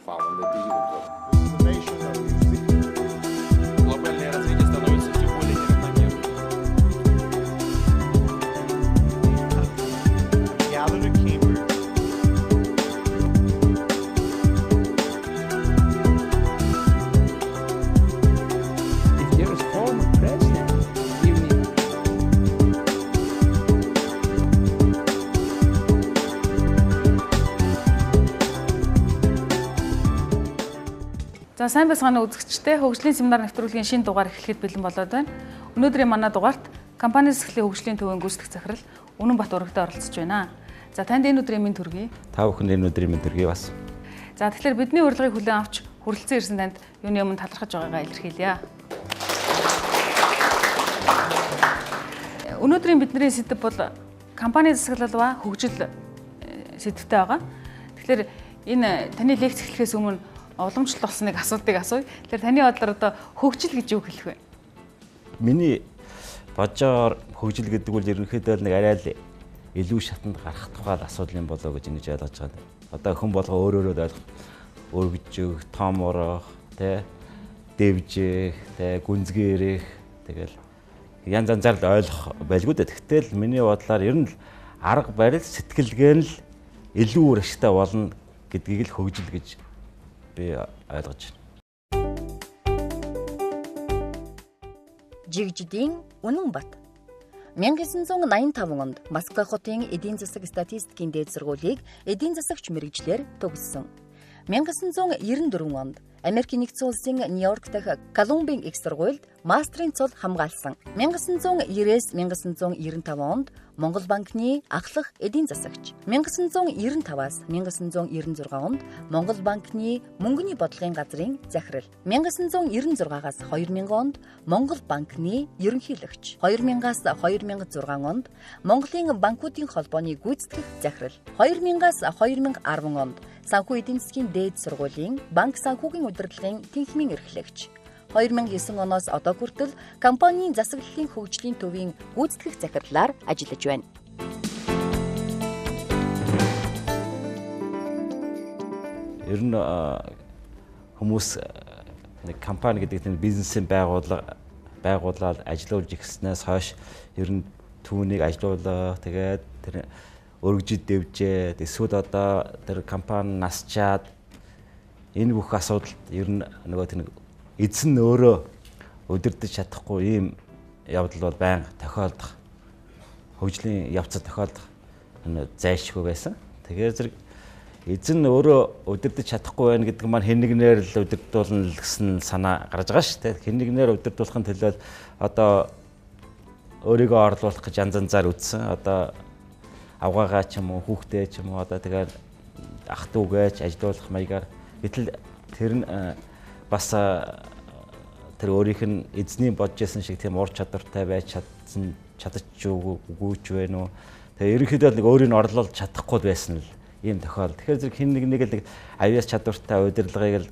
found in the digital world. Глобальное развитие становится все более неравномерным. Gathered at Cambridge. If there is former president, even if За сайн байцгаана үзэгчдээ хөгжлийн семинар нэвтрүүлгийн шинэ дугаар эхлэхэд бэлэн болоод байна. Өнөөдрийн манай дугаарт компани засаглалын хөгжлийн төвийн гүйцэтгэх захирал Үнэнбат урагтай оролцож байна. За танд энэ өдрийн мэнд төргий. Та бүхэнд энэ өдрийн мэнд төргий бас. За тэгэхээр бидний урилгыг хүлээн авч хүрэлцэн ирсэн танд юуны өмнө талархаж байгаагаа илэрхийлье. Өнөөдрийн бидний сэдэв бол компани засаглал ба хөгжил сэдвтэй байгаа. Тэгэхээр энэ таны лекц эхлэхээс өмнө уламжлалт болсныг асуудыг асууя. Тэгэхээр таны бодлоор одоо хөгжил гэж юу хэлэх вэ? Миний бодожоор хөгжил гэдэг бол ерөнхийдөө нэг арай л илүү шатанд гарах тухай асуудал юм болоо гэж ингэж ойлгож байгаа. Одоо хүн болго өөрөөрөө ойлгох, өргөжих, том орох, дэвжих, гүнзгээрэх тэгэл янз янзаар л ойлгох байлгүй дээ. Тэгтэл миний бодлоор ер нь арга барил сэтгэлгээ нь л илүү өөр ашигтай болно гэдгийг л хөгжил гэж би ойлгож байна. Жигжидийн Үнэнбат 1985 онд Москва хотын эдийн засаг статистикийн дээд сургуулийг эдийн засагч мэргэжлэр төгссөн. 1994 онд Америк нэгдсэн улсын Нью-Йорк дахь Колумбийн их сургуульд мастрын цол хамгаалсан. 1990-с 1995 онд Монгол банкны ахлах эдийн засагч. 1995-аас 1996 онд Монгол банкны мөнгөний бодлогын газрын захирал. 1996-аас 2000 онд Монгол банкны ерөнхийлөгч. 2000-аас 2006 онд Монголын банкуудын холбооны гүйцэтгэх захирал. 2000-аас 2010 онд санхүү эдийн засгийн дээд сургуулийн банк санхүүгийн удирдлагын тэнхимийн эрхлэгч. 2009 оноос одоо хүртэл компанийн засаглалын хөгжлийн төвийн гүйцэтгэх захирлаар ажиллаж байна. Ер нь хүмүүс нэг компани гэдэг нь бизнесийн байгууллага ажиллуулж ирснээс хойш ер нь түүнийг ажилуулах тэгээд тэр өргөжид дэвжээд эсвэл одоо тэр компани насчаад энэ бүх асуудалд ер нь нөгөө тэр эзэн өөрөө удирдах чадахгүй ийм явдал бол байнга тохиолдох хөгжлийн явцад тохиолдох зайлшгүй байсан. Тэгэхээр зэрэг эзэн өөрөө удирдах чадахгүй байна гэдэг маань хэн нэгнээр л удирдуулна гэсэн санаа гарч байгаа шүү дээ. Хэн нэгнээр удирдуулахын төлөө одоо өөрийгөө орлуулах гэж янз янзаар үтсэн. Одоо авгаагаа ч юм уу хүүхдээ ч юм уу одоо тэгээд ах дүүгээж ажилуулах маягаар гэтэл тэр нь бас тэр өөрийнх нь эзний бодож байсан шиг тийм ур чадвартай байж чадчих үгүй ч вэ нөө. Тэгээ ерөнхийдөө нэг өөрийг нь орлуулж чадахгүй байсан л ийм тохиол. Тэгэхээр зэрэг хэн нэг л авьяас чадвартай удирдлагыг л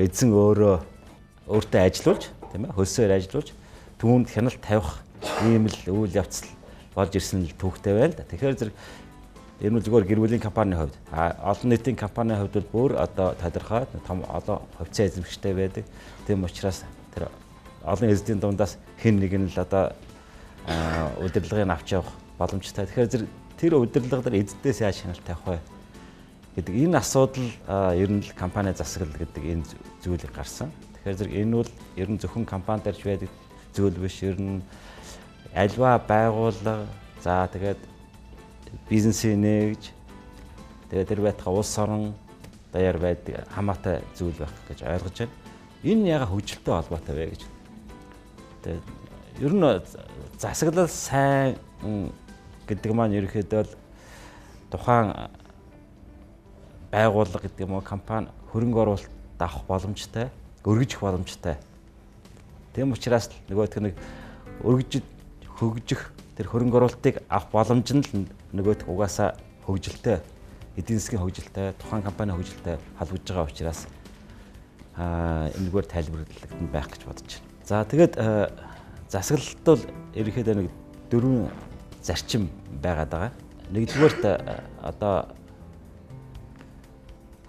эзэн өөртөө ажилуулж тийм ээ хөлсөөр ажилуулж түүнд хяналт тавих ийм л үйл явц болж ирсэн л түүхтэй байна л да. Тэгэхээр зэрэг энэ нь зөвхөн гэр бүлийн компанийн хувьд олон нийтийн компанийн хувьд бол бүр одоо тодорхой том олон хувьцаа эзэмшигчтэй байдаг. Тийм учраас тэр олон эзэдийн дундаас хэн нэг нь л одоо удирдлагыг авч явах боломжтой. Тэгэхээр зэрэг тэр удирдлага дээр эзэдээс яаж хяналт тавих вэ гэдэг энэ асуудал ер нь л компани засаглал гэдэг энэ зүйлийг гарсан. Тэгэхээр зэрэг энэ бол ер нь зөвхөн компани дээрч байдаг зүйл биш. Ер нь альва байгууллага за тэгээд бизнесийн нэгж тэгээд тэр байтга улс орон даяар байдаг хамаатай зүйл байх гэж ойлгож байна. Энэ яга хөгжилтэй холбоотой вэ гэж. Тэгээд ер нь засаглал сайн гэдэг маань ерөөхдөө тухайн байгууллага гэдэг юм уу компани хөрөнгө оруулалт авах боломжтой, өргөжих боломжтой. Тийм учраас нөгөө нэг хөгжих тэр хөрөнгө оруулалтыг авах боломж нь л нөгөөх угаасаа хөгжилтэй, эдийн засгийн хөгжилтэй, тухайн компани хөгжилтэй холбож байгаа учраас энэгээр тайлбарлагдана байх гэж бодож байна. За тэгээд засаглалт бол ерөнхийдөө нэг дөрвөн зарчим байгаад байгаа. Нэгдүгээрт одоо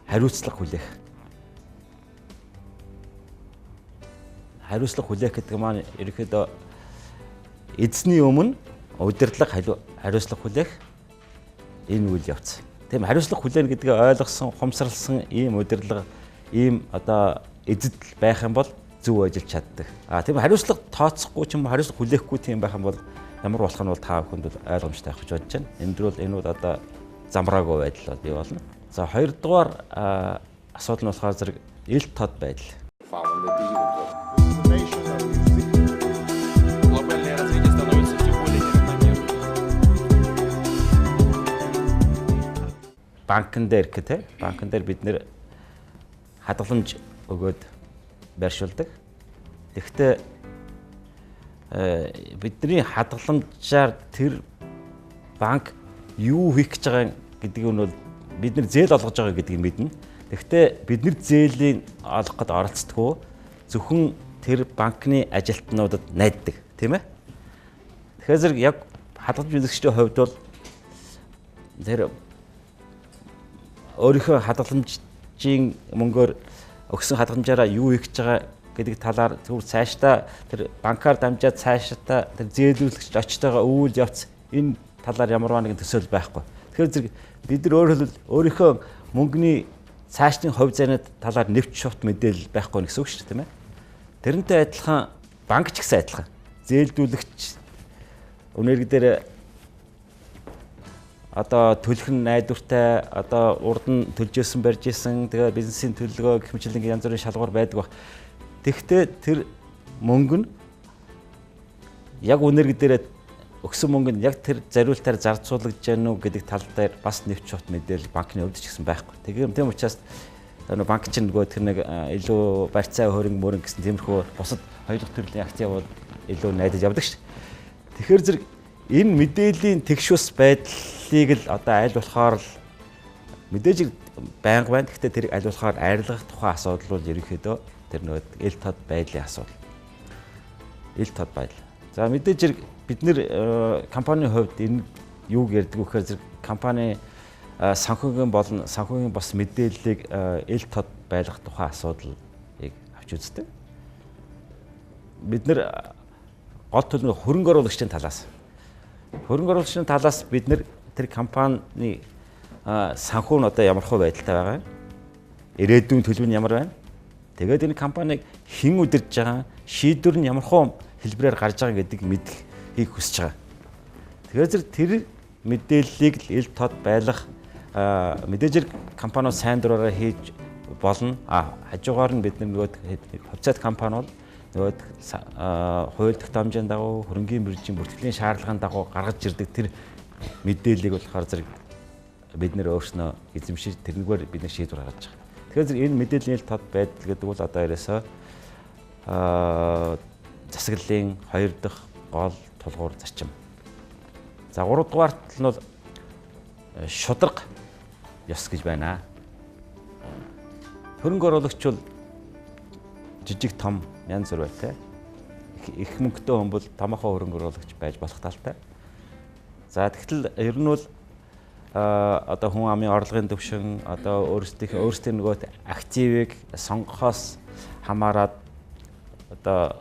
хариуцлага хүлээх. Хариуцлага хүлээх гэдэг маань ерөнхийдөө эзний өмнө удирдлага хариуцлага хүлээх энэ үйл явц. Тийм хариуцлага хүлээнэ гэдгээ ойлгосон, ухамсарласан ийм удирдлага, ийм одоо эзэдэл байх юм бол зөв ажиллаж чаддаг. Тийм хариуцлага тооцохгүй ч юм уу хариуцлага хүлээхгүй тийм байх юм бол ямар болох нь бол та бүхэнд бол ойлгомжтой байх гэж бодож байна. Энэ бол одоо замраагүй байдал бол бий болно. За хоёрдугаар асуудал нь болохоор зэрэг ил тод байдал. Глобальное развитие становится все более неравномерным. Банкн дээр гэх банкн дээр бид нэр хадгаламж өгөөд байршуулдаг. Тэгэхдээ бидний хадгаламжаар тэр банк юу хийх гэж байгаа гэдгийг нь бол бид нар зээл олгож байгаа гэдгийг мэднэ. Тэгэхдээ бид нар зээлийн олгоход оролцдоггүй зөвхөн тэр банкны ажилтнуудад найддаг, тийм ээ. Тэгэхээр зэрэг яг хадгаламж үзэгчдийн хувьд бол тэр өөрийнхөө хадгаламжийн мөнгөөр өгсөн хадгаламжаараа юу хийх гэж байгаа гэдэг талаар зөвхөн цаашдаа тэр банкар дамжаад цаашдаа тэр зээлүүлэгч очтойгоо үйл явц энэ талаар ямарваа нэгэн төсөөл байхгүй. Тэгэхээр зэрэг бид нар өөрийнхөө мөнгөний цаашдын хувь зайнад талаар нэвч шут мэдээлэл байхгүй гэсэн үг шүү дээ, тийм ээ. Тэрнтэй адилхан банк ч гэсэн адилхан. Зээлдүүлэгч өнөөрг дээр одоо төлөх нь найдвартай, одоо урд нь төлжсэн барьж исэн, тэгээ бизнесийн төлөлгөө гэх мэт янз бүрийн шалгуур байдаг баг. Тэгэхдээ тэр мөнгө нь яг өнөөрг дээр өгсөн мөнгө нь яг тэр зориултаар зарцуулагдж байна уу гэдэг тал дээр бас нэвч шот мэдээлэл банкны өвдөж гэсэн байхгүй. Тийм учраас банк чинь нөгөө тэр нэг илүү барьцаа хөрөнгө мөрөнгө гэсэн тиймэрхүү бусад хоёр дахь төрлийн активууд илүү найдаж явдаг шүү дээ. Тэгэхээр зэрэг энэ мэдээллийн тэгш ус байдлыг л одоо аль болохоор л мэдээж байнга байна. Гэхдээ тэрийг аль болохоор арилгах тухайн асуудал бол ерөнхийдөө тэр нөгөө ил тод байдлын асуудал. Ил тод байдал. За мэдээж зэрэг бид нэр компанийн хувьд энэ юуг ярьдаг вэ гэхээр зэрэг компани санхүүгийн болон санхүүгийн бас мэдээллийг ил тод байлгах тухайн асуудлыг авч үздэг. Бид нэр гол төлөв хөрөнгө оруулагчдын талаас бид нэр тэр компани санхүү нь одоо ямар хөө байдалтай байгаа юм? Ирээдүйн төлөв нь ямар байна? Тэгээд энэ компаниг хэн удирдах байгаа, шийдвэр нь ямар хөө хэлбэрээр гарч байгаа гэдгийг мэдхийг хүсэж байгаа. Тэгэхээр зэрэг тэр мэдээллийг ил тод байлгах мэдээж компаниуд сайн дураараа хийж болно. Хажуугаар нь бид нөгөө хувьцаат компаниуд нөгөө хууль тогтоомжийн дагуу хөрөнгийн биржийн бүртгэлийн шаардлагын дагуу гаргаж ирдэг тэр мэдээллийг болохоор зэрэг бид нэр өөрснөө эзэмшиж тэрнгээр бид нэр шийдвэр гаргаж байгаа. Тэгэхээр зэрэг энэ мэдээллийн ил тод байдал гэдэг бол одоо ерөөсөө засаглалын 2 дахь гол тулгуур зарчим. За 3 дугаарт нь бол шударга ёс гэж байна. Хөрөнгө оруулагч бол жижиг том янз бүр байтай. Их мөнгөтэй хүн бол томоохон хөрөнгө оруулагч байж болох талтай. За тэгтэл ер нь бол одоо хүн амын орлогын төвшин одоо өөрсдийн нөгөө активыг сонгохоос хамаарат одоо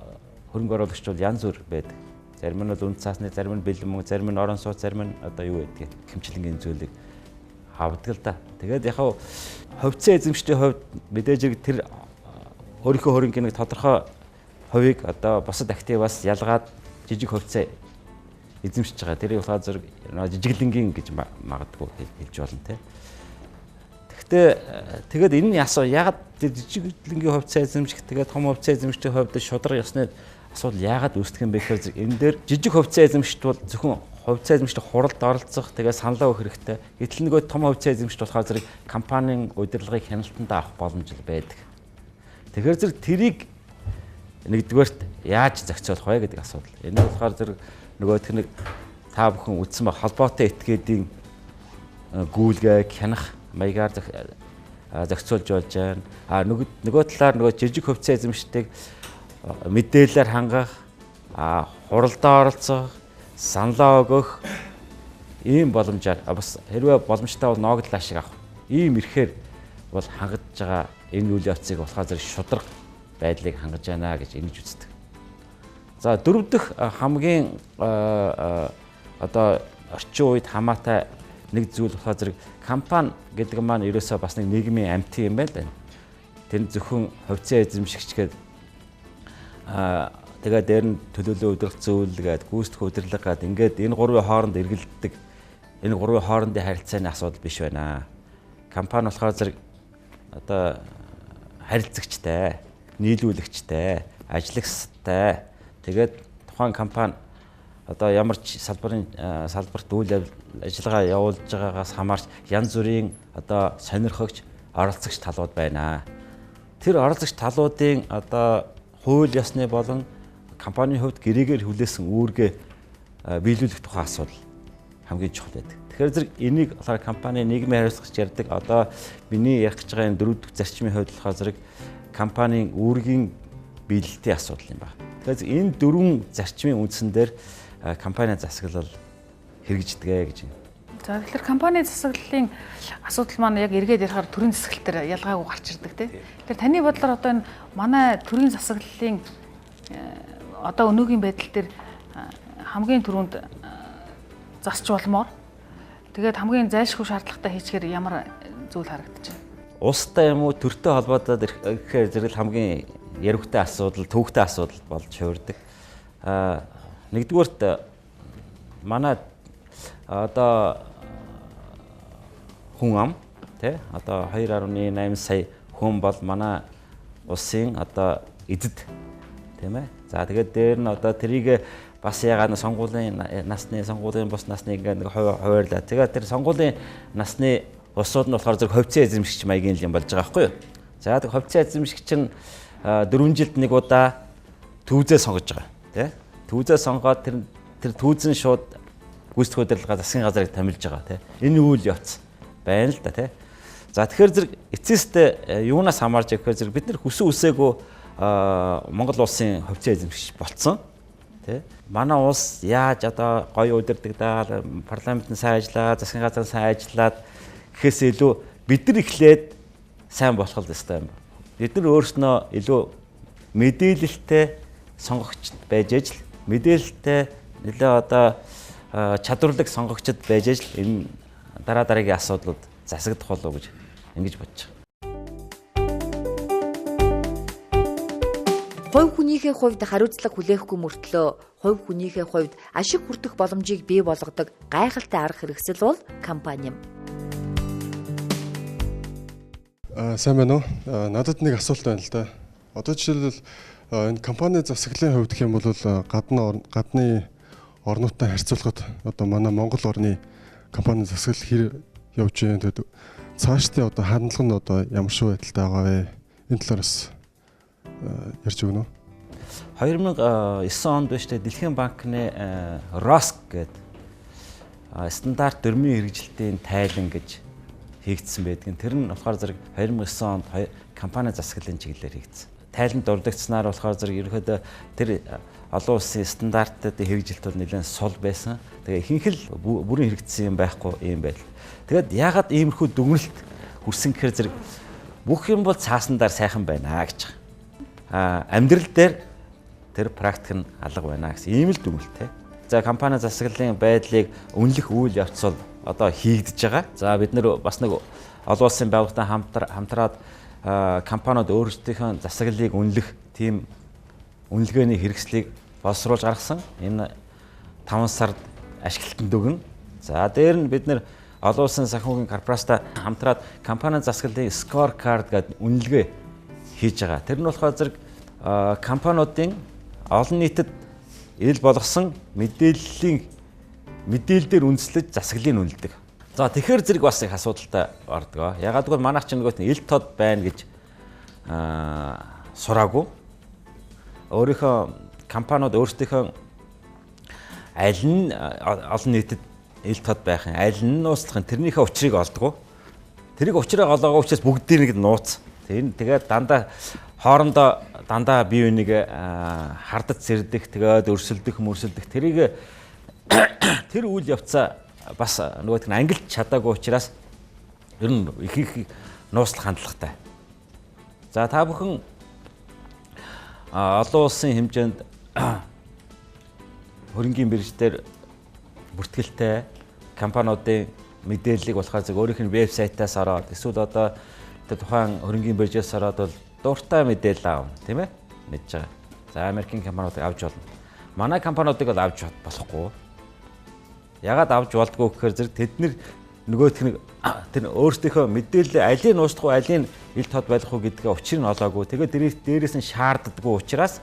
хөрөнгө оруулагч бол янз бүр байдаг. Зарим нь бол үнд цаасны, зарим нь бэлэн мөнгө, зарим нь орон сууц, зарим нь одоо юу гэдэг хэмжлэнгийн зүйлийг хавдаг л да. Тэгээд яг хувьцаа эзэмшлийн хувьд мэдээж тэр өөрийнхөө хөрөнгөний нэг тодорхой хувийг одоо бусад активаас ялгаад жижиг хувьцаа эзэмшиж байгаа. Тэрийг болохоор зэрэг жижиглэнгийн гэж магадгүй хэлж болно те. Тэгээд энэ яагаад жижиглэнгийн хувьцаа эзэмших тэгээд том хувьцаа эзэмшлийн хувьд шударга ёсны асуудал яагаад үүсдэг юм бэ гэхээр энэ дээр жижиг хувьцаа эзэмшилт бол зөвхөн хувьцаа эзэмшилт хуралд оролцох тэгээд саналаа өгөх хэрэгтэй. Гэтэл нөгөө том хувьцаа эзэмшилт болохоор зэрэг компанийн удирдлагыг хяналтанд авах боломж байдаг. Тэгэхээр зэрэг тэрийг нэгдүгээрт яаж зохицуулах вэ гэдэг асуудал. Энэ болохоор зэрэг нөгөө тэр нэг та бүхэн үтсэн ба холбоотой этгээдийн гүйлгээ хянах маягаар зохицуулж болж байна. Нөгөө талаар нөгөө жижиг хувьцаа эзэмшилтийг мэдээлэлээр хангах, хуралдаа оролцох, саналаа өгөх ийм боломжоор бас хэрвээ боломжтой бол ногдлоо шиг авах. Ийм ирэхээр бол хангаж байгаа энэ үйл явцыг болохоор зэрэг шударга байдлыг хангаж байна гэж ингэж үздэг. За дөрөв дэх хамгийн одоо орчин үед хамаатай нэг зүйл болохоор зэрэг компани гэдэг маань ерөөсөө бас нэг нийгмийн амьтан юм байна. Тэр зөвхөн хувьцаа эзэмшигчгээд тэгээд дээр нь төлөөлөл удирдах зүйл гээд гүйцэтгэх удирдлага гээд ингээд энэ гурвын хооронд эргэлддэг энэ гурвын хоорондын харилцааны асуудал биш байна. Компани болохоор зэрэг одоо харилцагчтай, нийлүүлэгчтэй, ажлагчтай тэгээд тухайн компани одоо ямар ч салбарт үйл ажиллагаа явуулж байгаагаас хамаарч янз бүрийн одоо сонирхогч, оролцогч талууд байна. Тэр оролцогч талуудын одоо хууль ёсны болон компанийн хувьд гэрээгээр хүлээсэн үүргээ биелүүлэх тухай асуудал хамгийн чухал байдаг. Тэгэхээр зэрэг энийг болохоор компани нийгмийн хариуцлагч ярьдаг. Одоо миний ярих гэж байгаа энэ дөрөв дэх зарчмын хувьд болохоор зэрэг компанийн үүргийн биелэлтийн асуудал юм байна. Тэгэхээр энэ дөрвөн зарчмын үндсэн дээр компани засаглал хэрэгждэг гэж байна. За тэгэхээр компани засаглалын асуудал маань яг эргээд ярихаар төрийн засаглал дээр ялгаагүй гарч ирдэг тийм. Тэгэхээр таны бодлоор одоо энэ манай төрийн засаглалын одоо өнөөгийн байдал дээр хамгийн түрүүнд засч болмоор тэгээд хамгийн зайлшгүй шаардлагатай хийчихээр ямар зүйл харагдаж байна? Улстай юм уу төртэй холбоотой ирэхээр зэрэг хамгийн яригтай асуудал, төвөгтэй асуудал болж хувирдаг. Нэгдүгээрт манай одоо хүн ам тий одоо 2.8 сая хүн бол манай улсын одоо эдэд тийм ээ. За тэгээд дээр нь одоо тэрийг бас ягаад сонгуулийн сонгуулийн бус насны ингээд нэг хуваарлаа. Тэгээд тэр сонгуулийн насны улсууд нь болохоор зөв хувьцаа эзэмшигч маягийн юм болж байгаа байхгүй юу? За тэг хувьцаа эзэмшигч нь 4 жилд нэг удаа төвзөө сонгож байгаа тий. Төвзөө сонгоод тэр төвзэн шууд гүйцэтгэх удирдлага засгийн газрыг томилж байгаа тий. Энэ үйл явц байна л да тий. За тэгэхээр зэрэг эцэстээ юунаас хамаарч гэхээр зэрэг бид нар хүсэн үсээгүй Монгол улсын хувьцаа эзэмшигч болцсон тий. Манай улс яаж одоо гоё удирдагдаад парламент нь сайн ажиллаад засгийн газар сайн ажиллаад гэхээс илүү бид нар эхлээд сайн болох л ёстой юм. Бид нар өөрснөө илүү мэдээлэлтэй сонгогчд байж ажил мэдээлэлтэй нэлээ одоо чадварлаг сонгогчд байж ажил энэ дараагийн асуудлууд засагдах болов уу гэж ингэж бодож байна. Хувь хүнийхээ хувьд хариуцлага хүлээхгүй мөртлөө хувь хүнийхээ хувьд ашиг хүртэх боломжийг бий болгодог гайхалтай арга хэрэгсэл бол компани юм. Сайн байна уу? Надад нэг асуулт байна л да. Одоо жишээлбэл энэ компани засаглалын хувьд гэх юм бол гадны орнуудтай харьцуулахад одоо манай Монгол орны компани засаглал хэр явж байна гэдэг цаашдын одоо хандлага нь одоо ямар шиг байдалтай байгаа вэ? Энэ талаараас ярьж өгнө үү? 2009 онд биш тэ Дэлхийн банкны ROSC гэдэг стандарт дөрмийн хэрэгжилтийн тайлан гэж хийгдсэн байдаг. Тэр нь болохоор зэрэг 2009 онд компани засаглалын чиглэлээр хийгдсэн. Тайланд дурддагцсанаар болохоор зэрэг ерөнхийдөө тэр олон улсын стандартад хэрэгжилт бол нэлээд сул байсан. Тэгээ ихэнх л бүрэн хэрэгжсэн юм байхгүй юм байл. Тэгээд яагаад иймэрхүү дүгнэлт хүрсэн гэхээр зэрэг бүх юм бол цаасандаар сайхан байна гэж. Амьдрал дээр тэр практик нь алга байна гэсэн ийм л дүгнэлттэй. За компани засаглалын байдлыг үнэлэх үйл явц бол одоо хийгдэж байгаа. За бид нэр бас нэг олон улсын байгууллагатай хамтраад компаниуд өөрсдийнхөө засаглалыг үнэлэх тийм үнэлгээний хэрэгслийг боловсруулж гаргасан. Энэ 5 сард ашиглалтанд өгнө. За дээр нь бид нэр олон улсын санхүүгийн корпорацтай хамтраад компани засаглалын score card гэдэг үнэлгээ хийж байгаа. Тэр нь болохоор зэрэг компаниудын олон нийтэд ил болгосон мэдээллээр үндэслэж засаглалыг үнэлдэг. За тэгэхээр зэрэг бас их асуудалтай ордог. Ягаад гэвэл манайх ч нөгөө ил тод байна гэж сураагүй. Өөрийнхөө компаниуд өөрсдийнхөө аль нь олон нийтэд ил тод байх юм, аль нь нууцлах юм тэрнийхээ учрыг олдгоо. Тэрийг учраа олоогүй учраас бүгдийг нь нууц. Тэгээд хоорондоо дандаа бие биенийг хардаж сэрдэх, тэгээд өрсөлдөх, тэрийг тэр үйл явцаа бас нөгөөт нь ангилж чадаагүй учраас ер нь их нууцлах хандлагатай. За та бүхэн олон улсын хэмжээнд хөрөнгийн бирждээр бүртгэлтэй компаниудын мэдээллийг болохоор зөв өөрийнх нь вебсайтаас ороод эсвэл одоо тухайн хөрөнгийн биржээс ороод бол дуртай мэдээлэл аав, тийм ээ? Мэдж байгаа. За Америкийн компаниудыг авч болно. Манай компаниудыг бол авч болохгүй. Ягаад авч болдгоо гэхээр зэрэг тэд нөгөөх нь тэр өөрсдийнхөө мэдээлэл алийн нууцлах уу, алийн ил тод байх уу гэдгээ учрыг нь олоогүй. Тэгээд дээрээс нь шаарддаггүй учраас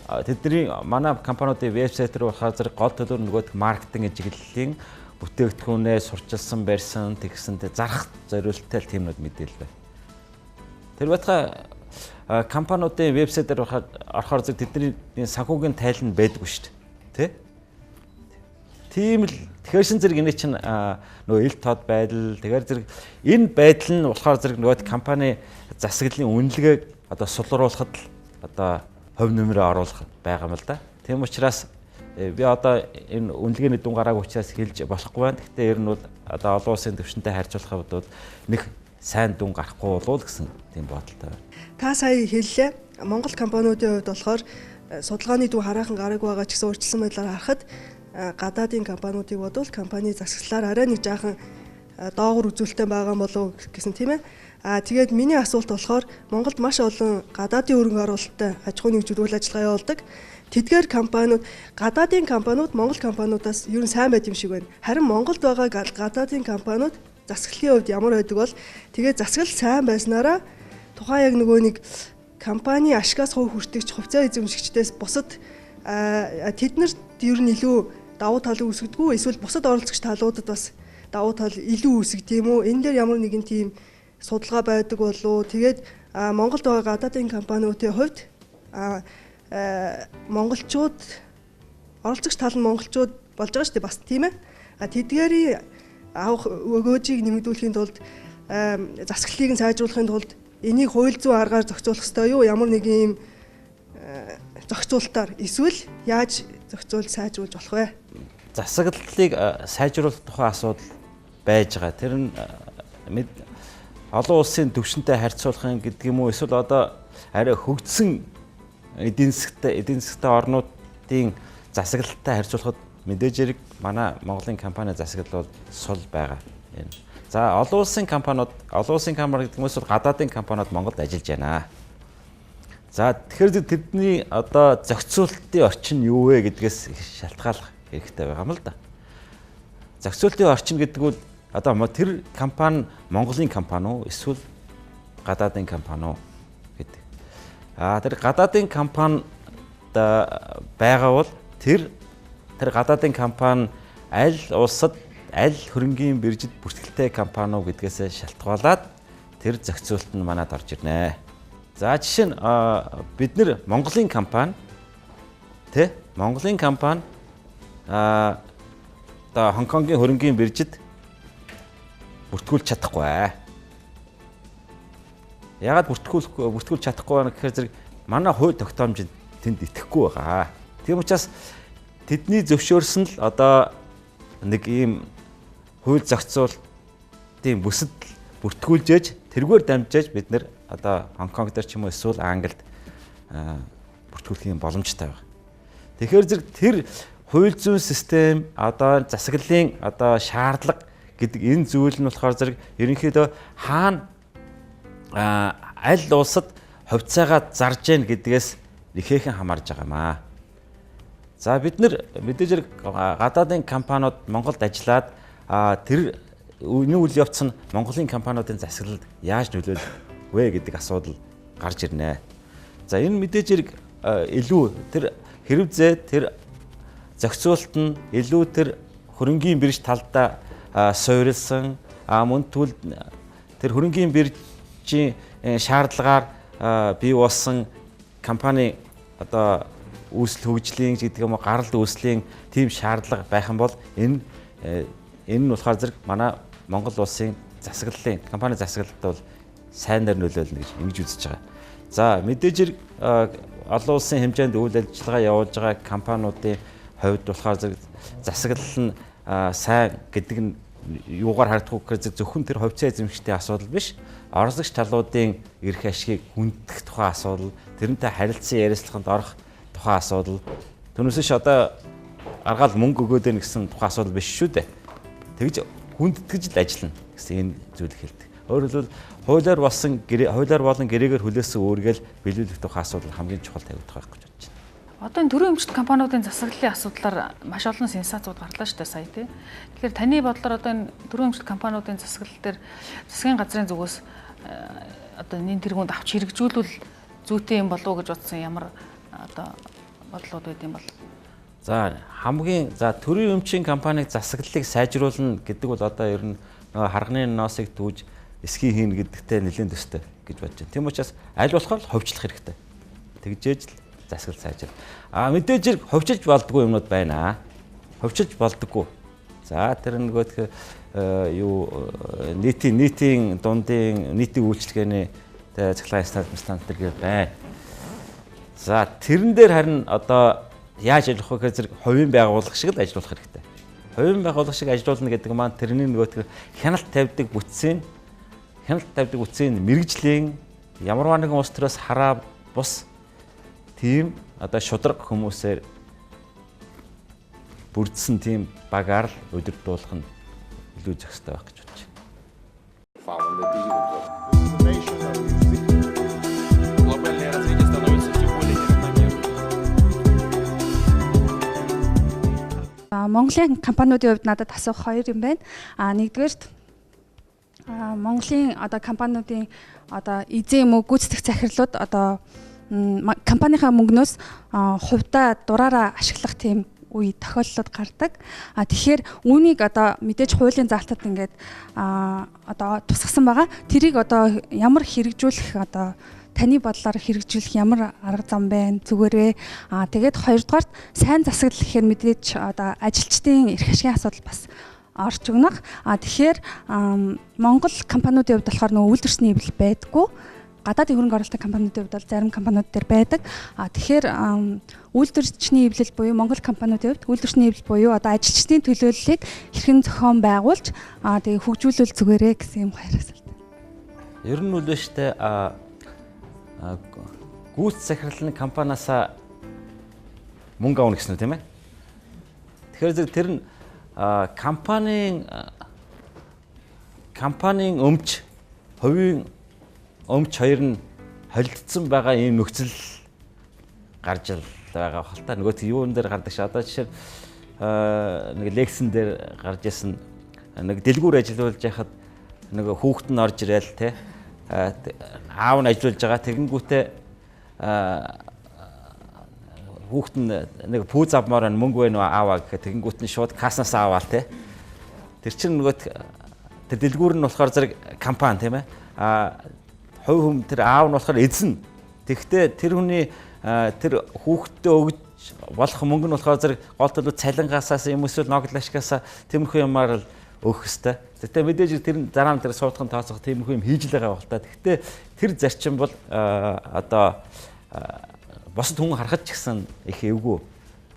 тэдний манай компаниудын вебсайт руу болохоор зэрэг гол төлөв нөгөөх маркетинг чиглэлийн бүтээгдэхүүнээ сурчилсан барьсан тэгсэн зарах зориулттай тиймнүүд мэдээлэл байна. Тэр байтугай компаниудын вебсайт дээр орохоор зэрэг тэдний санхүүгийн тайлан байдаггүй шүү дээ. Тэ? Тийм л тэгэхээр шин зэрэг энэ чинь нөгөө ил тод байдал тэгэхээр зэрэг энэ байдал нь болохоор зэрэг нөгөө компани засаглалын үнэлгээг одоо сулруулахад л одоо хувь нэмрээ оруулах байгаа юм л да. Тийм учраас би одоо энэ үнэлгээний дүн гарааг учраас хэлж болохгүй байна. Гэхдээ ер нь бол одоо олон улсын төвшөнтэй харьцуулахад бол нэг сайн дүн гарахгүй болов гэсэн тийм бодолтой байна. Та сая хэллээ. Монгол компаниудын хувьд болохоор судалгааны дүн хараахан гараагүй байгаа ч гэсэн өөрчлөсөн байдлаар харахад гадаадын компаниудыг бодвол компани засаглалаар арай нэг жаахан доогуур үзүүлэлттэй байгаа болов гэсэн тийм ээ. Тэгээд миний асуулт болохоор Монголд маш олон гадаадын хөрөнгө оруулалттай аж ахуйн нэгж үйл ажиллагаа явуулдаг. Тэдгээр компаниуд гадаадын компаниуд Монгол компаниудаас ер нь сайн байд юм шиг байна. Харин Монголд байгаа гадаадын компаниуд засаглалын хувьд ямар байдаг бол тэгээд засаглал сайн байснараа тухайн яг нөгөө нэг компани ашигаас хувь хүртэгч хувьцаа эзэмшигчдээс бусад тэднэрт ер нь илүү давуу тал үүсгдэггүй эсвэл бусад оролцогч талуудад бас давуу тал илүү үүсгдэг юм уу? Энэ дээр ямар нэгэн тийм судалгаа байдаг болов уу? Тэгээд Монголд байгаа гадаадын компаниудын хувьд монголчууд оролцогч тал нь монголчууд болж байгаа шүү дээ бас тийм ээ. Тэдгээрийн авах өгөөжийг нэмэгдүүлэхийн тулд засаглалыг сайжруулахын тулд энийг хууль зүйн аргаар зохицуулах ёстой юу? Ямар нэг юм зохицуулалтаар эсвэл яаж зохицуул сайжруулж болох вэ? Засаглалыг сайжруулах тухай асуудал байж байгаа. Тэр нь олон улсын төвшөнтэй харьцуулах гэдэг юм уу? Эсвэл одоо арай хөгжсөн эдийн засгийн орнуудын засаглалтай харьцуулахад мэдээж хэрэг манай Монголын компани засаглал бол сул байгаа. За олон улсын компани гэдэг нь эсвэл гадаадын компаниуд Монголд ажиллаж байна. За тэгэхээр тэдний одоо зохицуулалтын орчин юу вэ гэдгээс шалтгаалах хэрэгтэй байгаа юм л да. Зохицуулалтын орчин гэдэг нь одоо тэр компани Монголын компани уу эсвэл гадаадын компани уу гэдэг. Тэр гадаадын компани байгаа бол тэр гадаадын компани аль улсад аль хөрөнгийн биржид бүртгэлтэй компани уу гэдгээс шалтгаалаад тэр зохицуулалт нь манад орж ирнэ. За жишээ нь бид нэр Монголын компани Монголын компани одоо Хонконгийн хөрөнгийн биржид бүртгүүлж чадахгүй. Яагаад бүртгүүлж чадахгүй байна гэхээр зэрэг манай хууль тогтоомжинд тэнд итгэхгүй байгаа. Тийм учраас тэдний зөвшөөрсөн л одоо нэг ийм хууль зохицуулалтын бүсэд бүртгүүлжээж тэргээр дамжиж бид нэр одоо Хонконг дээр ч юм уу эсвэл Англид бүртгүүлэх юм боломжтой байна. Тэгэхээр зэрэг тэр хууль зүйн систем одоо засаглалын одоо шаардлага гэдэг энэ зүйл нь болохоор зэрэг ерөнхийдөө хаана аль улсад хувьцаагаа зарж гэн гэдгээс нэхээхэн хамаарж байгаамаа. За бид нэр мэдээж хэрэг гадаадын компаниуд Монголд ажиллаад тэр энэ үйл явц нь Монголын компаниудын засаглалд яаж нөлөөлөх вэ гэдэг асуудал гарч ирнэ. За энэ мэдээж хэрэг илүү тэр хэрэгцээ тэр зохицуулалт нь илүү тэр хөрөнгийн бирж талдаа суурилсан мөн түл тэр хөрөнгийн биржийн шаардлагаар бий болсон компани одоо үүсэл хөгжлийн гэдэг юм уу гаралт үүслийн тийм шаардлага байх юм бол энэ нь болохоор зэрэг манай Монгол улсын засаглалын компани засаглалт бол сайнаар нөлөөлнө гэж ингэж үзэж байгаа. За мэдээж хэрэг олон улсын хэмжээнд үйл ажиллагаа явуулж байгаа компаниудын хувьд болохоор зэрэг засаглал нь сайн гэдэг нь юугаар хардах вэ гэхээр зөвхөн тэр хувьцаа эзэмшигчдийн асуудал биш. Оролцогч талуудын эрх ашигыг хүндэх тухай асуудал, тэрнтэй харилцан ярилцлаганд орох тухай асуудал. Түүнээс одоо аргаал мөнгө өгөөд байх гэсэн тухай асуудал биш шүү дээ. Тэгж хүндэтгэж л ажиллана гэсэн энэ зүйлийг хэлдэг. Өөрөөр хэлбэл хуулиар болон гэрээгээр хүлээсэн үүргээл биелүүлэх тухай асуудал хамгийн чухал тавигдах байх гэж бодож байна. Одоо энэ төрийн өмчт компаниудын засаглалын асуудлаар маш олон сенсацууд гарлаа шүү дээ сая тий. Тэгэхээр таны бодлоор одоо энэ төрийн өмчт компаниудын засаглал дээр засгийн газрын зүгээс одоо энэ тэргуунд авч хэрэгжүүлвэл зүйтэй юм болов уу гэж бодсон ямар одоо бодлууд байд юм бол. За хамгийн төрийн өмчийн компаниг засаглалыг сайжруулна гэдэг бол одоо ер нь харганы ноосыг түүж эсхий хийн гэдэгтэй нэлээд төстэй гэж бодож байна. Тийм учраас аль болохоор ховчлох хэрэгтэй. Тэгжээж л засаглал сайжир. Мэдээж хэрэг ховчилж болдгоо юмнууд байна. Ховчилж болдгоо. За тэр нөгөөх нийтийн дундын нийтийн үйлчлэгээний цахилгаан стандарт гэр байна. За тэрэн дээр харин одоо яаж ажиллах вэ гэхээр зэрэг хувийн байгууллага шиг л ажиллах хэрэгтэй. Хувийн байгууллага шиг ажиллана гэдэг маань тэрний нөгөөх хяналт тавьдаг бүтцийн мэрэгжлийн ямарваа нэгэн улс төрөөс хараа бус тийм одоо шудраг хүмүүсээр бүрдсэн тийм багаар л удирдуулах нь илүү зохистой байх гэж бодож байна. Глобальное развитие становится все более неравномерным. Монголын компаниудын хувьд надад асуух хоёр юм байна. Нэгдүгээрт Монголын одоо компаниудын одоо эзэн юм уу гүйцэтгэх захирлууд одоо компанийнхаа мөнгнөөс хувьдаа дураараа ашиглах тийм үе тохиолдлууд гардаг. Тэгэхээр үүнийг одоо мэдээж хуулийн заалтад ингээд одоо тусгасан байгаа. Тэрийг одоо ямар хэрэгжүүлэх одоо таны бодлоор хэрэгжүүлэх ямар арга зам байна зүгээрээ. Тэгээд хоёрдугаарт сайн засаглал гэхээр мэдээж одоо ажилчдын эрх ашигын асуудал бас орж өгнөх. Тэгэхээр Монгол компаниудын хувьд болохоор нөгөө үйлдвэрсний хэвлэл байдаггүй. Гадаадын хөрөнгө оруулалтын компаниудын хувьд бол зарим компаниуд дээр байдаг. Тэгэхээр үйлдвэрчний хэвлэл буюу Монгол компаниудын хувьд үйлдвэрчний хэвлэл буюу одоо ажилчдын төлөөллийг хэрхэн зохион байгуулж тэгээ хөгжүүлвэл зүгээрээ гэсэн юм хоёр асуулт. Ер нь үлээ штэ гүйц захирлын компаниасаа мөнгө авах гэсэн үү тийм ээ. Тэгэхээр тэр нь компанийн өмч хувийн өмч хоёр нь холилдсон байгаа ийм нөхцөл гарч байгаа хальтаа нөгөө юун дээр гардаг ш одоо жишээ нэг лексэн дээр гарч исэн нэг дэлгүүр ажиллуулж байхад нэг хүүхэд нь орж ирэл те аав нь ажиллуулж байгаа тэгэнгүүтээ хүүхэд нь нэг пүүз авмаар мөнгө байна уу ааваа гэхэд тэгэнгүүт нь шууд каснаас аваал те тэр чинь нөгөө тэр дэлгүүр нь болохоор зэрэг компани тийм ээ хувь хүм тэр аав нь болохоор эзэн. Тэгэхдээ тэр хүний тэр хүүхдэд өгж болох мөнгө нь болохоор зэрэг гол төлөв цалингаасаас юм эсвэл ноглашгаас тиймэрхүү юмар л өгөх хэвээр. Тэгтээ мэдээж тэр дараа нь тэр суудхан тооцох тиймэрхүү юм хийж л байгаа байх та. Тэгтээ тэр зарчим бол одоо босод хүн харахад ч гэсэн их эвгүй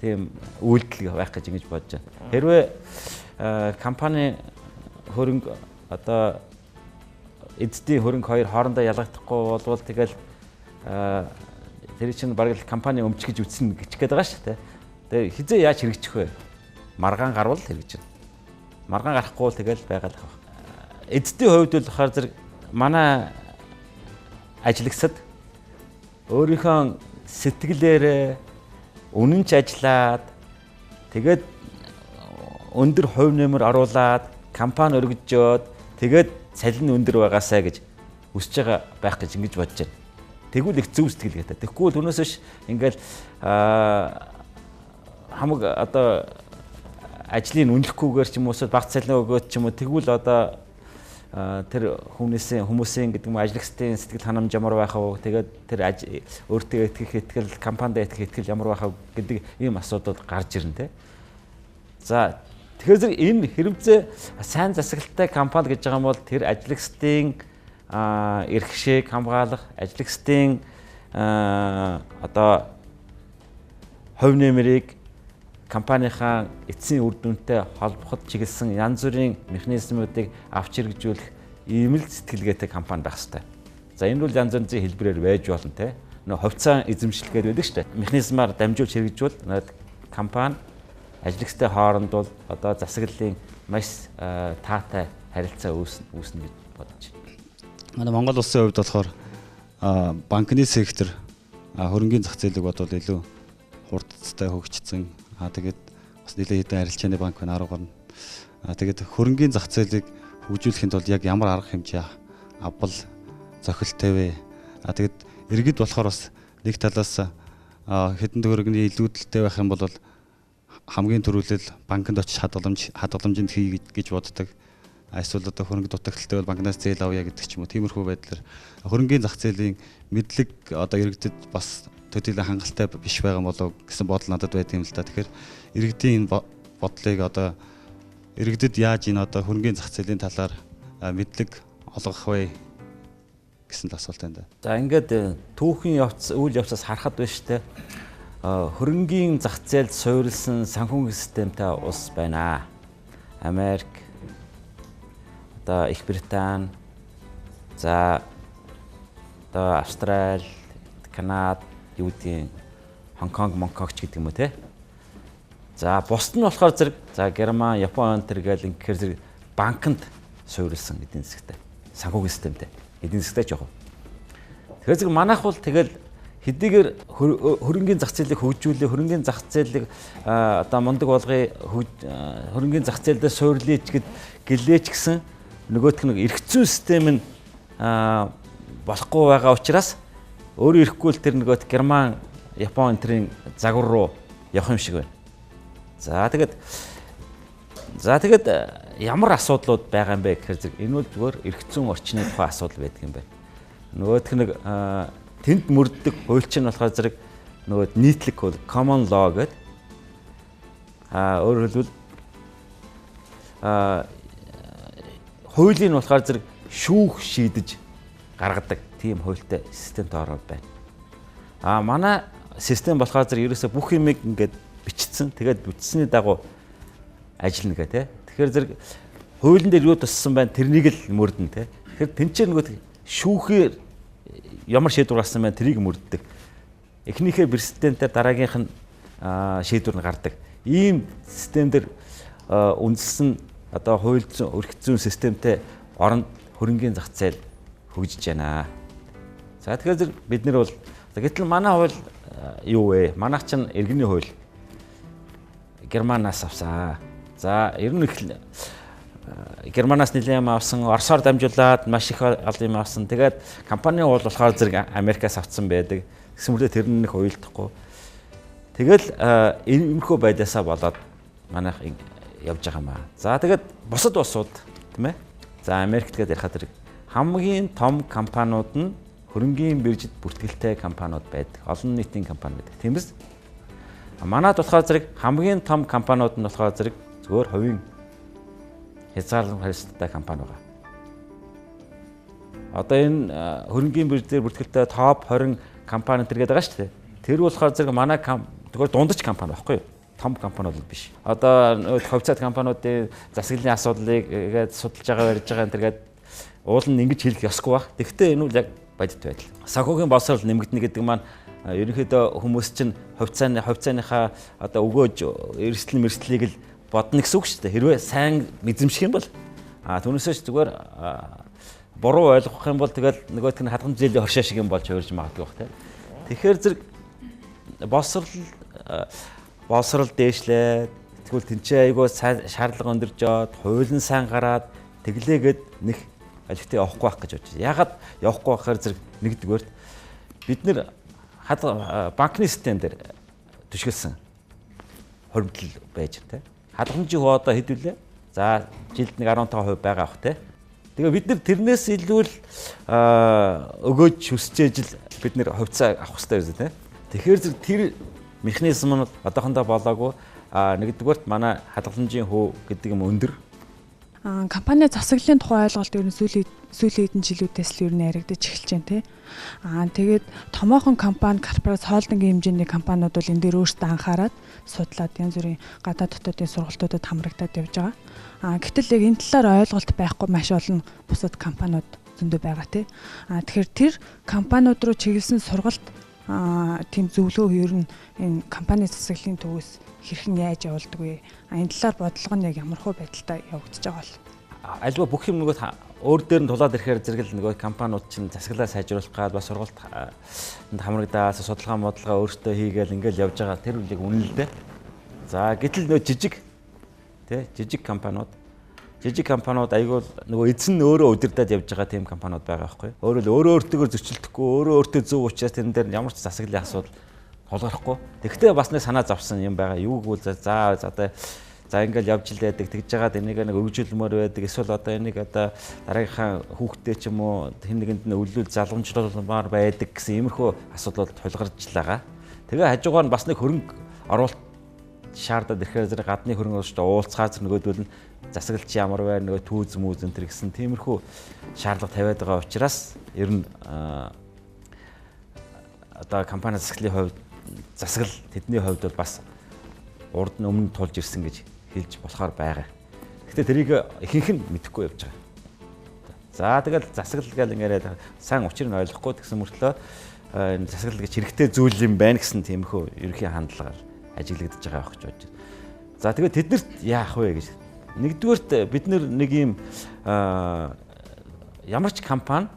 тийм үйлдэл байх гэж ингэж бодож байна. Хэрвээ компани хөрөнгө одоо эзэдийн хөрөнгө хоёр хоорондоо ялгагдахгүй болвол тэгэл тэр чинь бараг компани өмч гэж үтсэн гэж гээд байгаа шүү дээ. Тэгээ хизээ яаж хэрэгжих вэ? Маргаан гарвал хэрэгжинэ. Маргаан гарахгүй бол тэгэл байгаад байгаа. Эзэдийн хувьд бол болохоор зэрэг манай ажиглагсад өөрийнхөө сэтгэлээрээ үнэнч ажиллаад тэгээд өндөр хувь нэмэр оруулаад компани өргөжөөд тэгээд цалин өндөр байгаасаа гэж хүсэж байгаа байх гэж ингэж бодож байна. Тэгвэл их зөв сэтгэл гэдэг. Тэгэхгүй түүнээс биш ингээл хамаг одоо ажлыг үнэлэхгүйгээр ч юм уу баг цалин өгөөд ч юм уу тэгвэл одоо тэр хүмүүсийн гэдэг нь ажлагчдын сэтгэл ханамж ямар байх вэ? Тэгээд тэр өөртөө итгэх итгэл, компанид итгэх итгэл ямар байх вэ гэдэг ийм асуудал гарч ирнэ те. За тэгэхээр зэрэг энэ хэрэгцээ сайн засаглалтай компани гэж байгаа юм бол тэр ажлагчдын эрх ашиг хамгаалах, ажлагчдын одоо хувь нэмрийг компанийнхаа эцсийн үр дүнтэй холбоход чиглэсэн янз бүрийн механизмуудыг авч хэрэгжүүлэх ийм л сэтгэлгээтэй компани байх хэрэгтэй. За энэ бол янз бүрийн хэлбэрээр байж болно те. Нөө хувьцаан эзэмшилгээд байдаг шүү дээ. Механизмаар дамжуулж хэрэгжүүл компани ажигчтай хооронд бол одоо засаглалын маш таатай харилцаа үүснэ гэж бодож байна. Манай Монгол улсын хувьд болохоор банкны сектор хөрөнгийн зах зээлийг бодвол илүү хурдцтай хөгжсөн. Тэгээд бас нэлээд хэдэн арилжааны банк байна 10 гаруй. Тэгээд хөрөнгийн зах зээлийг хөгжүүлэхэд бол яг ямар арга хэмжээ авбал зохилтой вэ? Тэгээд иргэд болохоор бас нэг талаас хэдэн төгрөгийн илүүдэлтэй байх юм бол хамгийн түрүүлэл банкнд очиж хадгаламжинд хий гэж боддог. Эсвэл одоо хөрөнгө дутагдaltaй бол банкнаас зээл авъя гэдэг ч юм уу. Тиймэрхүү байдлаар хөрөнгийн зах зээлийн мэдлэг одоо иргэдэд бас төдийлөн хангалттай биш байгаа болов гэсэн бодол надад байт юм л да. Тэгэхээр иргэдийн энэ бодлыг одоо иргэдэд яаж энэ одоо хөрөнгийн зах зээлийн талаар мэдлэг олгох вэ гэсэн асуулт байна да. За ингээд түүхийн үйл явцаас харахад байна шүү дээ. Хөрөнгийн зах зээлд суурилсан санхүүгийн системтэй улс байна. Америк, одоо Их Британи, за одоо Австрали, Канада, юу гэдгийг Хонконг, Монкогч гэдэг юм уу те. За бусд нь болохоор зэрэг за Герман, Япон энэ гэл ингээр зэрэг банкнд суурилсан эдийн засгтай. Санхүүгийн системтэй. Эдийн засгтай жоох. Тэгэхээр зэрэг манайх бол тэгэл хэдийгээр хөрөнгийн зах зээлийг хөгжүүлээ, хөрөнгийн зах зээлийг одоо мундаг болгоё, хөрөнгийн зах зээлдээ суйрлаач гэд гэлээч гэсэн нөгөөх нэг эрх зүйн систем нь болохгүй байгаа учраас өөрөө ирэхгүй л тэр нөгөөт Герман, Япон энтрийн загвар руу явах юм шиг байна. За тэгээд ямар асуудлууд байгаа юм бэ гэхээр энэ бол зүгээр эрх зүйн орчны тухай асуудал байдаг юм байна. Нөгөөх нэг тэнд мөрддөг хуульч нь болохоор зэрэг нөгөө нийтлэг common law гэдэг өөрөөр хэлбэл хуулийн болохоор зэрэг шүүх шийдэж гаргадаг тийм хуультай системтэй ороод байна. Манай систем болохоор зэрэг ерөөсө бүх юмыг ингээд бичсэн. Тэгээд бичсэний дагуу ажиллана гэх тэ. Тэгэхээр зэрэг хуулийн дээр юу туссан байна тэрнийг л мөрдөн тэ. Тэгэхээр тэнцээ нөгөө шүүхээр ямар шийдвэр гарсан байна тэрийг мөрддөг. Эхнийхээ президентээр дараагийнх нь шийдвэр нь гардаг. Ийм систем дээр үндэслэн одоо хууль зүйн өрх зүйн системтэй оронд хөрөнгийн зах зээл хөгжиж байна. За тэгэхээр бид нар бол гэтэл манай хууль юу вэ? Манайх чинь иргэний хууль. Германаас авсан. За ер нь Германаас нэлээд юм авсан, Оросоор дамжуулаад маш их олон юм авсан. Тэгээд компани бол болохоор зэрэг Америкаас авсан байдаг. Гэсэн мөрөд тэр нь их уйлдахгүй. Тэгэл иймэрхүү байдаасаа болоод манайх явж байгаа юм аа. За тэгээд бусад улсууд тийм ээ. За Америкт гээд ярихад зэрэг хамгийн том компаниуд нь хөрөнгийн биржид бүртгэлтэй компаниуд байдаг. Олон нийтийн компани байдаг. Тийм биз? Манайд болохоор зэрэг хамгийн том компаниуд нь болохоор зэрэг зөвхөн хувийн хязгаарлан хариуцлагатай компани байгаа. Одоо энэ хөрөнгийн биржээр бүртгэлтэй топ 20 компани тэргээд байгаа шүү дээ. Тэр болохоор зэрэг манай зөвхөн дундаж компани байхгүй юу? Том компаниуд биш. Одоо хувьцаат компаниудын засаглалын асуудлыг ингээд судалж байгаа барьж байгаа энэ тэргээд уул нь ингэж хэлэх ёсгүй баг. Тэгэхдээ энэ үл яг бодит байдал. Санхүүгийн боловсрол нэмэгдэнэ гэдэг маань ерөнхийдөө хүмүүс чинь хувьцааныхаа одоо өгөөж эрсдлийг л бодно гэсэн үг шүү дээ. Хэрвээ сайн эзэмших юм бол түүнээсээ зүгээр буруу ойлгох юм бол тэгэл нөгөөх нь хадгалан зээлийн хоршоо шиг юм болж хувирж магадгүй бах тийм. Тэгэхээр зэрэг боловсрол дээшлээд тэгвэл тэнцээ айгуу шаардлага өндөржөөд хуулийн сайн гараад тэглээгээд нэг ажилтаа явахгүй байх гэж бодож. Ягаад явахгүй байхаар зэрэг нэгдүгээр бид нэр банкны систем дээр төшгөлсөн хоригдл байж тийм. Хадгаламжийн хувь одоо хэд вүлээ? За жилд нэг 15% байгаа бах тийм. Тэгээ бид нар тэрнээс илүү л өгөөж хүсчээж л бид нэр хувьцаа авах хэрэгтэй байсан тийм. Тэгэхээр зэрэг тэр механизм нь одоохондоо болоогүй. Нэгдүгээрт манай хадгаламжийн хувь гэдэг юм өндөр. компани засаглалын тухай ойлголт ер нь сүүлийн хэдэн жилүүдээс л ер нь яригдаж эхэлж байна тий. Тэгээд томоохон компани, корпорац, хоолдонгийн хэмжээний компаниуд бол энэ дээр өөрсдөө анхаарад судлаад янз бүрийн гадаад дотоодын сургалтуудад хамрагдаад явж байгаа. Гэтэл яг энэ талаар ойлголт байхгүй маш олон бусад компаниуд зөндөө байгаа тий. Тэгэхээр тэр компаниуд руу чиглэсэн сургалт тийм зөвлөгөө ер нь энэ компани засаглалын төвөөс хэрхэн яаж явуулдаг вэ? Энэ талаар бодлого нь яг ямар хөө байдалтай явагдаж байгаа бол альва бүх юм нөгөө өөр дээр нь тулаад ирэхээр зэрэгэл нөгөө компаниуд чинь засаглалаа сайжруулах гад ба сургалт хамрагдаад судалгаа модлого өөртөө хийгээл ингээл явж байгаа тэр үл яг үнэн л дээ. За гэтэл нөгөө жижиг компаниуд айгүй нөгөө эзэн нь өөрөө удирдах явж байгаа тийм компаниуд байгаа байхгүй. Өөрөө өөртөө зөрчилдөхгүй, өөрөө өөртөө зөв учраас тэрэн дээр ямар ч засаглалын асуудал тулгархгүй. Тэгвэл бас нэг санаа зовсон юм байгаа. Юу гэвэл за ингээл явж л байдаг тэгж жагаад энийг нэг өргөжүүлмөр байдаг. Эсвэл одоо энийг одоо дараагийнхаа хүүхдээ ч юм уу хэн нэгэнд нь өлөл залгамжлуулмаар байдаг гэсэн иймэрхүү асуудлууд тулгарч л байгаа. Тэгээ хажуугаар нь бас нэг хөрөнгө оруулалт шаардаад ирэхээр зэрэг гадны хөрөнгө оруулалттай уулзгаар зэрэг нөгөөдөл нь засаглалч ямар байр нөгөө түүз мүүзэн тэр гэсэн тиймэрхүү шаардлага тавиад байгаа учраас ер нь одоо компани засаглалын хувьд засаглал тэдний хувьд бол бас урд нь өмнө тулж ирсэн гэж хэлж болохоор байгаа. Гэхдээ тэрийг ихэнх нь мэдэхгүй явж байгаа. За тэгэл засаглал гэл ингэрээд сайн учрыг нь ойлгохгүй гэсэн мөртлөө энэ засаглал гэж хэрэгтэй зүйл юм байна гэсэн тиймэрхүү ерөнхий хандлагаар ажиглагдаж байгаа байх гэж бодож байна. За тэгээд тэднэрт яах вэ гэж. Нэгдүгээрт бид нэг юм ямар ч компани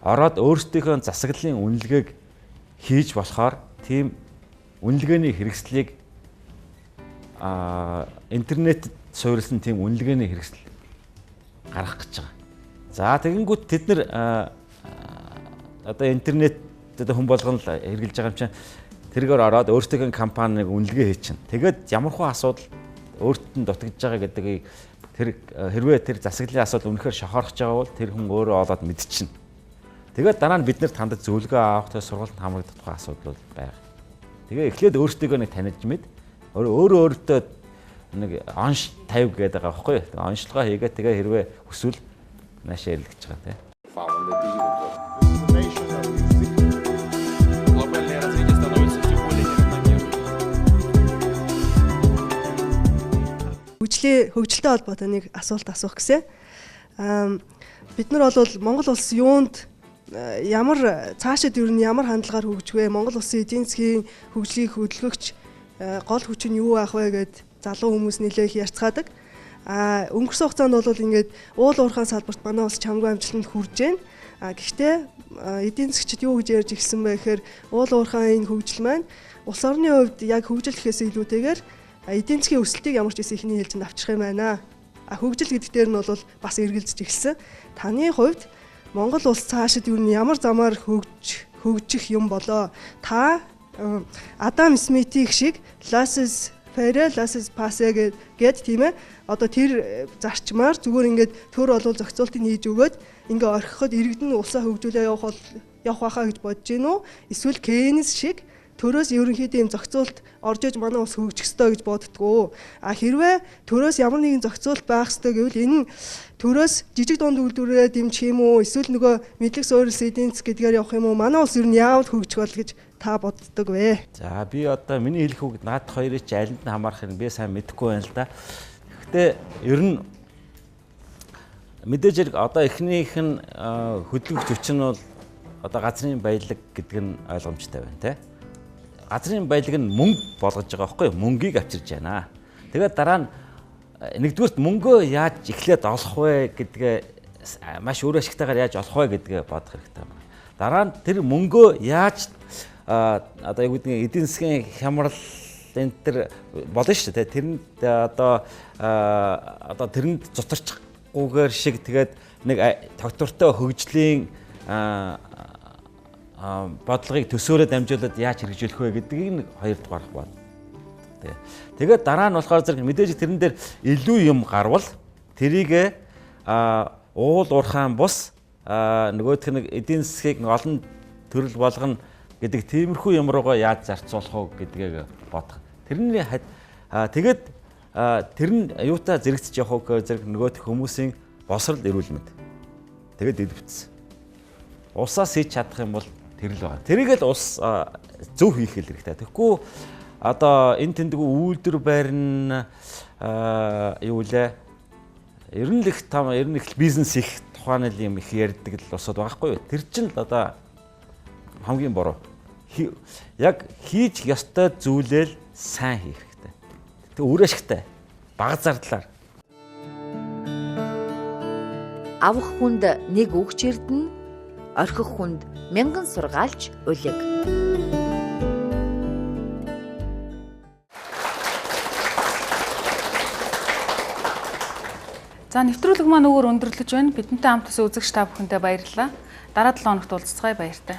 ороод өөрсдийнхөө засаглалын үнэлгээг хийж болохоор тийм үнэлгээний хэрэгслийг интернет суурилсан тийм үнэлгээний хэрэгсэл гаргах гэж байгаа. За тэгэнгүүт тэд нар одоо интернет хүн болгоно л хэрэгжилж байгаа юм чинь тэргээр ороод өөрсдийнхөө компаниг үнэлгээ хийчихнэ. Тэгээд ямархуу асуудал өөртөө нь дутагдж байгаа гэдгийг хэрвээ тэр засаглалын асуудал үнэхээр шохорхож байгаа бол тэр хүн өөрөө олоод мэдчихнэ. Тэгээд дараа нь бид нарт хандаж зөвлөгөө авах тухай сургалтанд хамрагдах тухай асуудал бол байгаа. Тэгээ эхлээд өөрсдийгөө нэг таних мэд өөртөө нэг онш 50 гэдэг байгаа байхгүй юу? Онцлогоо хийгээд тэгээ хэрвээ хүсвэл наашаа ярил гэж байгаа тийм. Глобальное развитие становится все более неравномерным. Хөгжилтэй холбоотой нэг асуулт асуух гэсэн. Бид нар бол Монгол улс юунд ямар цаашид ер нь ямар хандлагаар хөгжих вэ? Монгол улсын эдийн засгийн хөгжлийг хөдөлгөгч гол хүч нь юу байх вэ гэд залуу хүмүүс нэлээх ярьцгаадаг. Өнгөрсөн хугацаанд бол ингээд уул уурхайн салбарт манай улс чамгүй амжилтанд хүрж байна. Гэхдээ эдийн засгчид юу гэж ярьж ирсэн бэ гэхээр уул уурхайн энэ хөгжил маань улс орны хувьд яг хөгжил гэхээс илүүтэйгээр эдийн засгийн өсөлтийг ямар ч ихний хэлжинд авчрах юм байна. Хөгжил гэдэг дээр нь бол бас эргэлзэж эхэлсэн. Таны хувьд Монгол улс цаашид юу ямар замаар хөгжих юм болоо? Та Адам Смитийн шиг laissez faire, laissez passer гэд тийм ээ. Одоо тэр зарчмаар зүгээр ингээд төр олвол зохицуултыг хийж өгөөд ингээ орхиход иргэдэн улсаа хөгжүүлээ явах байхаа гэж бодож гин үү? Эсвэл Кейнс шиг төрөөс ерөнхийдөө юм зохицуулт орж иж манай улс хөгжих ёстой гэж боддгоо. Хэрвээ төрөөс ямар нэгэн зохицуулт байх ёстой гэвэл энэ төрөөс жижиг дунд үйлдвэрээ дэмжих юм уу? Эсвэл нөгөө мэдлэг суурилсан эдийн засаг гэдгээр явах юм уу? Манай улс ер нь яавал хөгжих бол гэж та боддог вэ? За би одоо миний хэлэх үг наад хоёрыг чи алинд нь хамаарах юм би сайн мэдэхгүй байна л да. Гэхдээ ер нь мэдээж хэрэг одоо эхнийх нь хөдөлгөгч хүч нь бол одоо газрын баялаг гэдэг нь ойлгомжтой байна те. Газрын баялаг нь мөнгө болгож байгаа байхгүй юу? Мөнгийг авчирж байна. Тэгээд дараа нь нэгдүгээрт мөнгөө яаж эхлээд олох вэ гэдгээ маш өөр ашигтайгаар яаж олох вэ гэдгээ бодох хэрэгтэй байна. Дараа нь тэр мөнгөө яаж одоо юу гэдгийг эдийн засгийн хямрал энэ төр болно шүү дээ. Тэрэнд одоо тэрэнд зутарчихгүйгээр шиг тэгээд нэг тогтвортой хөгжлийн бодлогыг төсөөрөө дамжуулаад яаж хэрэгжүүлэх вэ гэдгийг нэг хоёрдугаар бод. Тэгээд дараа нь болохоор зэрэг мэдээж тэрэн дээр илүү юм гарвал тэрийг уул уурхайн бус нөгөөх нэг эдийн засгийг олон төрөл болгоно гэдэг тиймэрхүү юм руугаа яаж зарцуулах вэ гэдгийг бодох. Тэрний тэгээд тэр нь юутай зэрэгцэж явах вэ зэрэг нөгөө хүмүүсийн босрол эрүүл мэнд. Тэгээд идэвхсэн. Усаас хийж чадах юм бол тэр л байгаа. Тэрийг л ус зөв хийх хэрэгтэй. Тэгэхгүй одоо энэ тэндгүй үйлдвэр байрны юу лээ ер нь их бизнес их тухайн юм их ярьдаг л усод байгаа хгүй юу. Тэр чинь л одоо хамгийн буруу. Яг хийж ёстой зүйлэл сайн хийх хэрэгтэй. Тэг өөр ашигтай. Бага зардлаар. Авах хүнд нэг өгч ирдэн, орхих хүнд мянган сургаалж улиг. За нэвтрүүлэг маань өөр өндөрлөж байна. Бидэнтэй хамт үзэгч та бүхэндээ баярлалаа. Дараа 7 хоногт уулзцгаая баяртай.